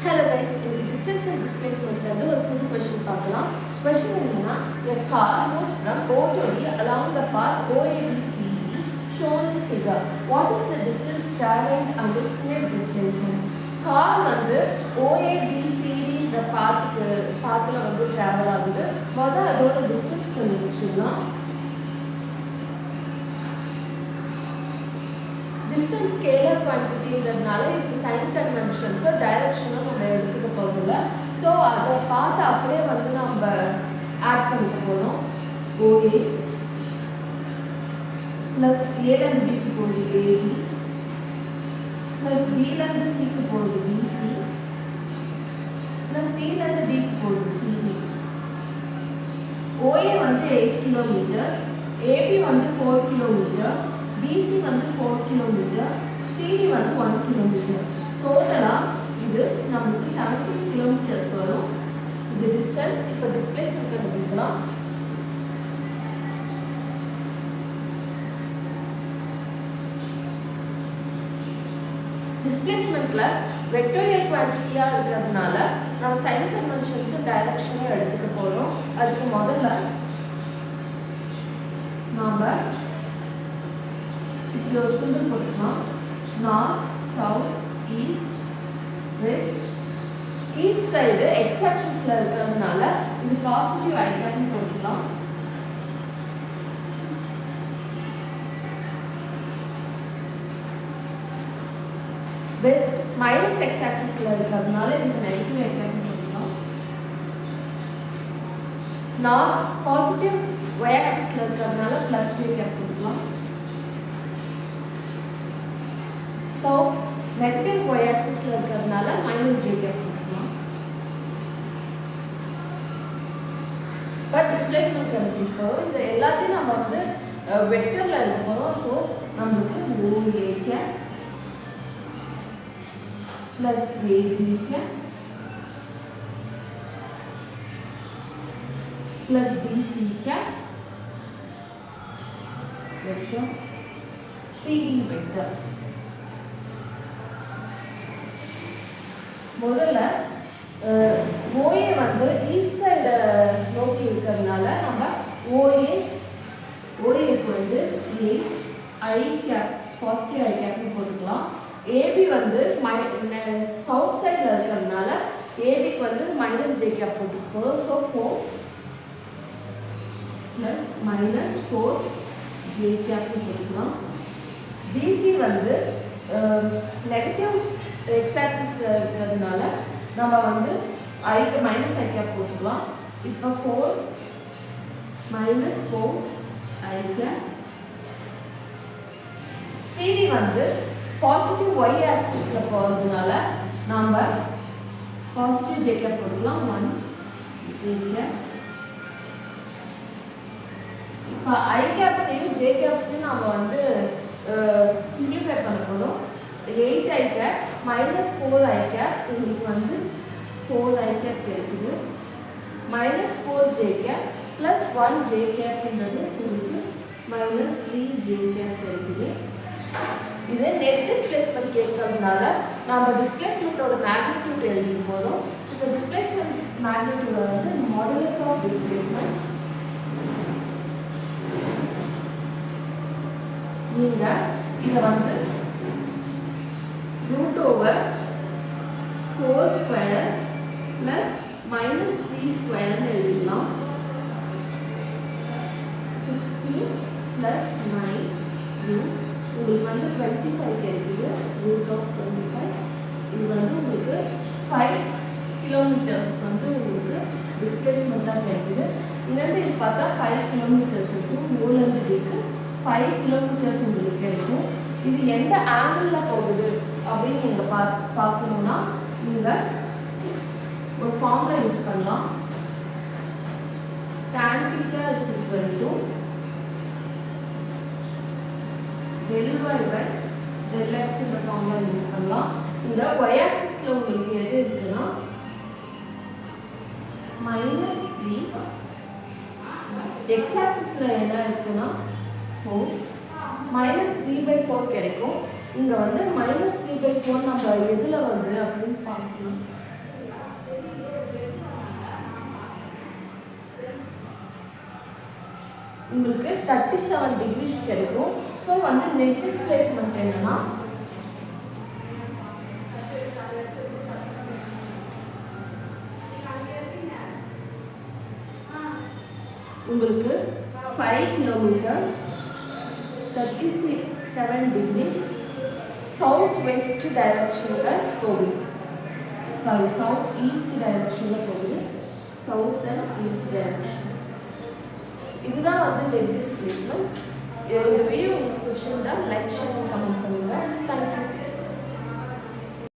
Hello guys, in the distance and displacement வந்து ஒரு புது question பார்க்கலாம். Question என்னன்னா, a car moves from O to D along the path OABCD shown in figure. What is the distance traveled and its net displacement? Car வந்து OABCD இந்த பாத்ல வந்து travel ஆகுது. முதல்ல அதோட distance கண்டுபிடிச்சிடலாம். Distance scalar quantity ன்றதுனால இதுக்கு sign convention so direction நம்ம எடுத்துக்க போறதில்ல. So அத பார்த்து அப்படியே வந்து நம்ம ஆட் பண்ணிக்க போறோம். OA plus A and B க்கு போகுது AB plus B and C க்கு போகுது BC plus C and D க்கு போகுது CD. OA வந்து 8 km, AB வந்து 4 km, BC வந்து 4 km, CD வந்து 1 km. டோட்டலா இது நமக்கு 17 km வரும். இது டிஸ்டன்ஸ். இப்போ டிஸ்பிளேஸ்மென்ட் கண்டுபிடிக்கலாம். டிஸ்பிளேஸ்மென்ட்ல வெக்டோரியல் குவாண்டிட்டியா இருக்கிறதுனால நம்ம சைன் கன்வென்ஷன்ஸும் டைரக்ஷனும் எடுத்துக்க போறோம். அதுக்கு முதல்ல நாம இப்படி ஒரு சிம்பிள் போட்டுக்கலாம். North, south, east, west. East side X ஆக்சிஸ்ல இருக்கிறதுனால இது பாசிட்டிவ் ஐ கேப்னு போட்டுக்கலாம். வெஸ்ட் மைனஸ் எக்ஸ் ஆக்சிஸ்ல இருக்கிறதுனால இது நெகட்டிவ் ஐ கேப்னு போட்டுக்கலாம். நார்த் பாசிட்டிவ் ஒய் ஆக்சிஸ்ல இருக்கிறதுனால பிளஸ் ஜே கேப் போட்டுக்கலாம். So negative y-axis ல இருக்கிறதுனால minus j கேப் போட்டுக்கலாம். பட் டிஸ்பிளேஸ்மென்ட் கண்டுபிடிப்போம். இந்த எல்லாத்தையும் நம்ம வந்து வெக்டர்ல எழுத போறோம். ஸோ நமக்கு OA cap plus AB cap plus BC cap vector CD vector. முதல்ல OA வந்து ஈஸ்ட் சைடு நோக்கி இருக்கிறதுனால நம்ம OA வந்து A I cap positive I கேப்னு போட்டுக்கலாம். AB வந்து சவுத் சைடில் இருக்கிறதுனால ABக்கு வந்து மைனஸ் ஜே கேப் போட்டுக்கோம். ஸோ 4 ப்ளஸ் மைனஸ் 4 ஜே கேப்னு போட்டுக்கலாம். BC வந்து நெகட்டிவ் எக்ஸ் ஆக்சிஸ்ல இருக்கிறதுனால நம்ம வந்து ஐக்கு மைனஸ் ஐ கேப் போட்டுக்கலாம். இப்போ 4 மைனஸ் 4 ஐ கேப். CD வந்து பாசிட்டிவ் ஒய் ஆக்சிஸ்ல போகிறதுனால நம்ம பாசிட்டிவ் ஜே கேப் போட்டுக்கலாம். 1 ஜே கேப். இப்போ ஐ கேப்ஸையும் ஜே கேப்ஸையும் நம்ம வந்து சிம்பிளிஃபை பண்ண போதும். 8 I cap minus 4 I cap உங்களுக்கு வந்து 4 ஐ கேப் கிடைக்குது. Minus 4 J cap plus 1 J கேப்ன்றது உங்களுக்கு மைனஸ் 3 ஜே கேப் கிடைக்குது. இது நெட் டிஸ்பிளேஸ்மெண்ட் கேட்கறதுனால நம்ம டிஸ்பிளேஸ்மெண்ட்டோட மேக்னிடியூட் எழுதி போதும். இப்போ டிஸ்பிளேஸ்மெண்ட் மேக்னிடியூட் வந்து மாடுலஸ் ஆஃப் டிஸ்பிளேஸ்மெண்ட். நீங்கள் இதை வந்து root over 4 square plus minus 3 square எழுதிடலாம். 16 plus 9 உங்களுக்கு வந்து 25 கிடைக்குது. root of 25 இது வந்து உங்களுக்கு 5 கிலோமீட்டர்ஸ் வந்து உங்களுக்கு டிஸ்பிளேஸ்மெண்ட்டாக கிடைக்குது. இங்கேருந்து இது பார்த்தா 5 கிலோமீட்டர்ஸ் இருக்கும். மூணுலேருந்து இதுக்கு 5 கிலோமீட்டர்ஸ் உங்களுக்கு கிடைக்கும். இது எந்த ஆங்கிளில் போகுது அப்படின்னு நீங்கள் பார்க்கணுன்னா நீங்கள் ஒரு ஃபார்முலா யூஸ் பண்ணலாம். tan theta is equal to del y by del x இந்த ஃபார்முலா யூஸ் பண்ணலாம். இந்த y ஆக்சிஸ்ல உங்களுக்கு எது இருக்குன்னா -3, x ஆக்சிஸ்ல என்ன இருக்குன்னா 4 -3/4 கிடைக்கும். இங்க வந்து -3/4 நம்ம எதுல வருது அப்படின்னு பார்க்கலாம். உங்களுக்கு 37 டிகிரிஸ் கிடைக்கும். ஸோ வந்து நெட் டிஸ்பிளேஸ்மெண்ட் என்னன்னா உங்களுக்கு 5 கிலோமீட்டர்ஸ் 37 டிகிரிஸ் சவுத் வெஸ்ட் டைரக்ஷனில் போகுது. சாரி, சவுத் ஈஸ்ட் டைரக்ஷனில் போகுது. South and east direction. இதுதான் வந்து நெட் டிஸ்பிளேஸ்மெண்ட். இந்த வீடியோ உங்களுக்கு பிடிச்சிருந்தா லைக் ஷேர் கமெண்ட் பண்ணுங்கள். தேங்க்யூ.